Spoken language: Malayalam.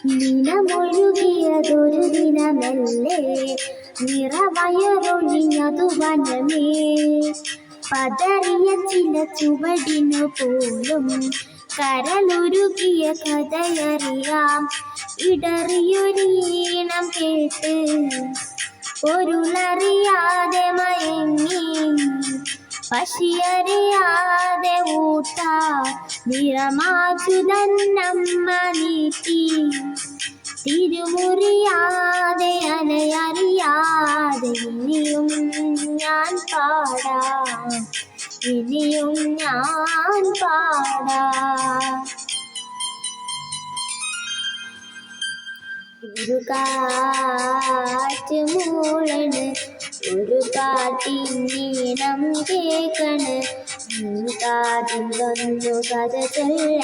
ദിനമൊഴുകിയതൊരു ദിനമല്ലേ, നിറവയറൊഴിഞ്ഞതു വനമേ. പതറിയ ചില ചുവടിനു പോലും കരളുരുകിയ കഥയറിയാം. ഇടറിയൊരീണം കേട്ട് പൊരുളറിയാതെ മയങ്ങി, പശിയറിയാതെ ഊട്ടാ നിറമാച്ചുതന്നമ്മ നീട്ടി. തിരുമുറിയാതെ അലയറിയാതെ ഇനിയും ഞാൻ പാടാം, ഇനിയും ഞാൻ പാടാം. ഒരു കാറ്റ് മൂളണ്, ഒരു കാട്ടിനീണം കേൾക്കണ്, കാതിൽ വന്നു കഥ ചൊല്ല.